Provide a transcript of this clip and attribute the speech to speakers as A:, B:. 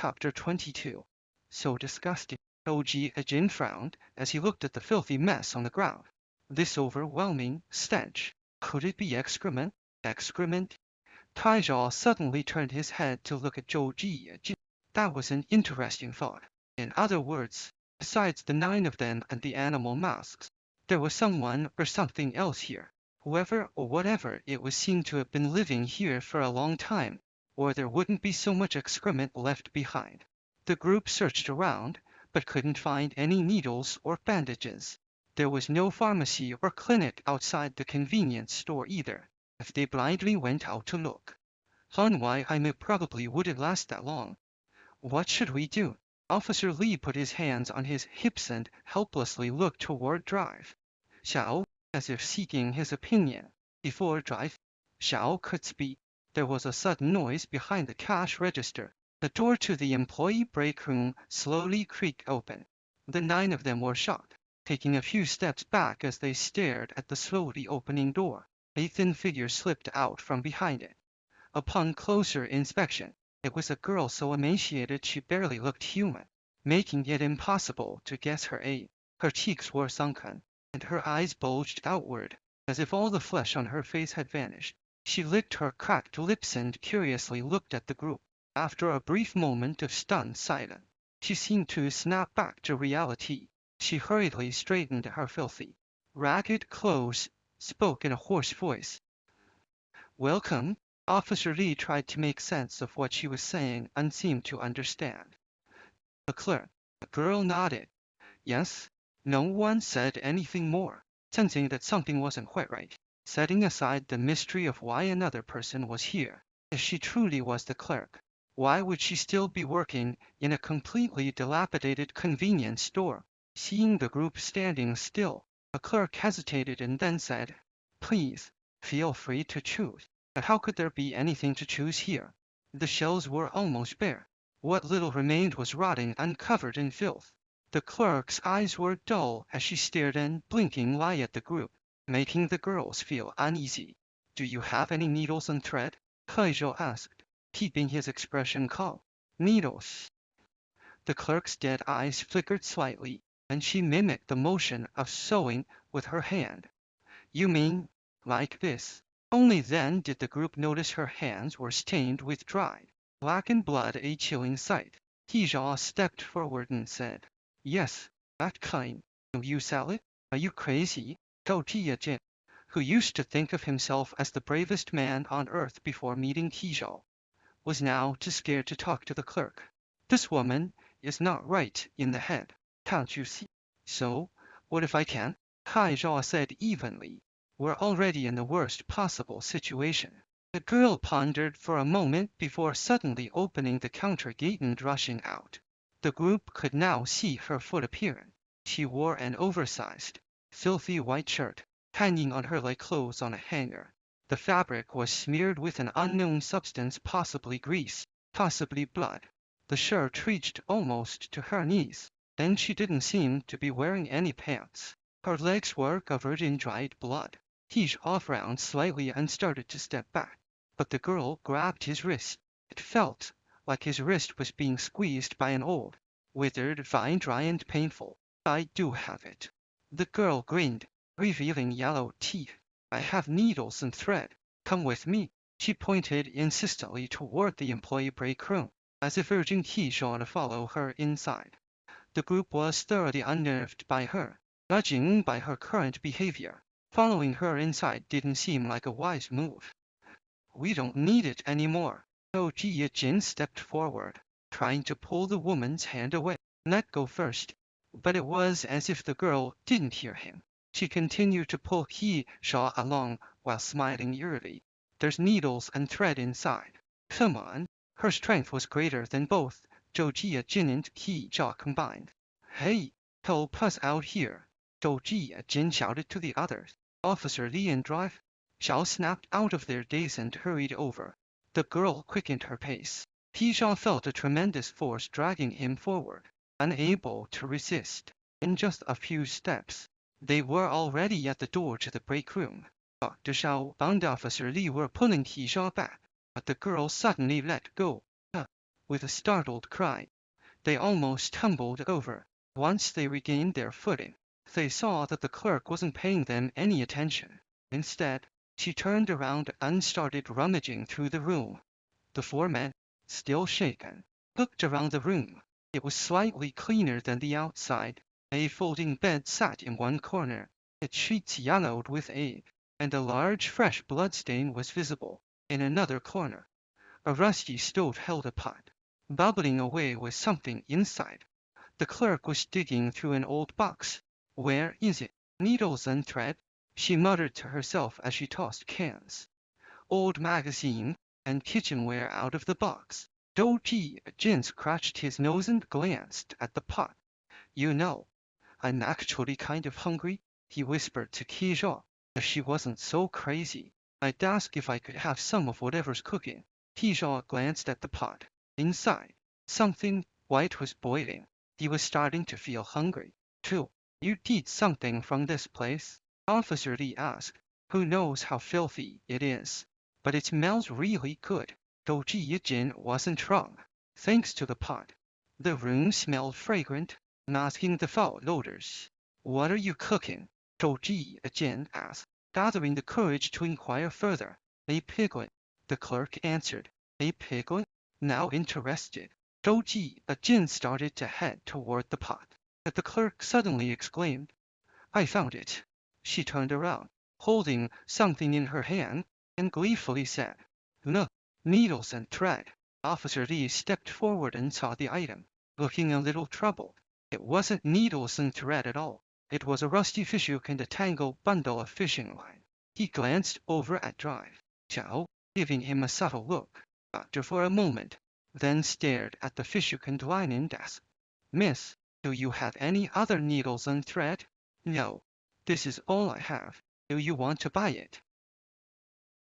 A: Chapter 22. So disgusting. Zhou Jin frowned as he looked at the filthy mess on the ground. This overwhelming stench. Could it be excrement? Excrement? Taizhao suddenly turned his head to look at Zhou Jin. That was an interesting thought. In other words, besides the 9 of them and the animal masks, there was someone or something else here. Whoever or whatever it was seemed to have been living here for a long time, or there wouldn't be so much excrement left behind. The group searched around, but couldn't find any needles or bandages. There was no pharmacy or clinic outside the convenience store either. If they blindly went out to look, Han Wai probably wouldn't last that long. What should we do? Officer Li put his hands on his hips and helplessly looked toward Drive. Xiao, as if seeking his opinion. Before Drive, Xiao could speak, there was a sudden noise behind the cash register. The door to the employee break room slowly creaked open. The 9 of them were shocked, taking a few steps back as they stared at the slowly opening door. A thin figure slipped out from behind it. Upon closer inspection, it was a girl so emaciated she barely looked human, making it impossible to guess her age. Her cheeks were sunken, and her eyes bulged outward, as if all the flesh on her face had vanished. She licked her cracked lips and curiously looked at the group. After a brief moment of stunned silence, she seemed to snap back to reality. She hurriedly straightened her filthy, ragged clothes, spoke in a hoarse voice. "Welcome." Officer Li tried to make sense of what she was saying and seemed to understand. The clerk, the girl nodded. Yes. No one said anything more, sensing that something wasn't quite right. Setting aside the mystery of why another person was here, if she truly was the clerk, why would she still be working in a completely dilapidated convenience store? Seeing the group standing still, a clerk hesitated and then said, "Please, feel free to choose." But how could there be anything to choose here? The shelves were almost bare. What little remained was rotting and covered in filth. The clerk's eyes were dull as she stared unblinkingly at the group, making the girls feel uneasy. "Do you have any needles and thread?" Taizhou asked, keeping his expression calm. "Needles." The clerk's dead eyes flickered slightly, and she mimicked the motion of sewing with her hand. "You mean, like this?" Only then did the group notice her hands were stained with dried, blackened blood, a chilling sight. Taizhou stepped forward and said, "Yes, that kind. Will you sell it? Are you crazy?" Zhou Jin, who used to think of himself as the bravest man on earth before meeting Taizhou, was now too scared to talk to the clerk. "This woman is not right in the head, can't you see?" "So, what if I can?" Taizhou said evenly. "We're already in the worst possible situation." The girl pondered for a moment before suddenly opening the counter gate and rushing out. The group could now see her full appearance. She wore an oversized, filthy white shirt, hanging on her like clothes on a hanger. The fabric was smeared with an unknown substance, possibly grease, possibly blood. The shirt reached almost to her knees. Then she didn't seem to be wearing any pants. Her legs were covered in dried blood. Taizhou frowned slightly and started to step back, but the girl grabbed his wrist. It felt like his wrist was being squeezed by an old, withered vine, dry and painful. "I do have it." The girl grinned, revealing yellow teeth. "I have needles and thread. Come with me." She pointed insistently toward the employee break room, as if urging Taizhou to follow her inside. The group was thoroughly unnerved by her, judging by her current behavior. Following her inside didn't seem like a wise move. "We don't need it anymore." Zhou Jin stepped forward, trying to pull the woman's hand away. "Let go first." But it was as if the girl didn't hear him. She continued to pull Taizhou along while smiling eerily. "There's needles and thread inside. Come on." Her strength was greater than both Zhou Jin and Taizhou combined. "Hey, help us out here," Zhou Jin shouted to the others. "Officer Li and Drive." Xiao snapped out of their daze and hurried over. The girl quickened her pace. Taizhou felt a tremendous force dragging him forward, unable to resist. In just a few steps, they were already at the door to the break room. Dr. Xiao and Officer Li were pulling Taizhou back, but the girl suddenly let go. with a startled cry. They almost tumbled over. Once they regained their footing, they saw that the clerk wasn't paying them any attention. Instead, she turned around and started rummaging through the room. The four men, still shaken, looked around the room. It was slightly cleaner than the outside. A folding bed sat in one corner, its sheets yellowed with age, and a large fresh bloodstain was visible in another corner. A rusty stove held a pot, bubbling away with something inside. The clerk was digging through an old box. Where is it? Needles and thread, she muttered to herself as she tossed cans, old magazine, and kitchenware out of the box. Dou-Ji Jin scratched his nose and glanced at the pot. You know, I'm actually kind of hungry, he whispered to Keisha. If she wasn't so crazy, I'd ask if I could have some of whatever's cooking. Keisha glanced at the pot. Inside, something white was boiling. He was starting to feel hungry, too. You'd eat something from this place? Officer Lee asked. Who knows how filthy it is? But it smells really good. Dou-Ji Jin wasn't wrong. Thanks to the pot, the room smelled fragrant, masking the foul odors. What are you cooking? Dou-Ji Jin asked, gathering the courage to inquire further. A piglet, the clerk answered. A piglet? Now interested, Dou-Ji Jin started to head toward the pot. But the clerk suddenly exclaimed, I found it. She turned around, holding something in her hand, and gleefully said, Look, needles and thread. Officer Lee stepped forward and saw the item, looking a little troubled. It wasn't needles and thread at all. It was a rusty fishhook and a tangled bundle of fishing line. He glanced over at Drive Xiao, giving him a subtle look, after for a moment, then stared at the fishhook and line and asked, Miss, do you have any other needles and thread? No. This is all I have. Do you want to buy it?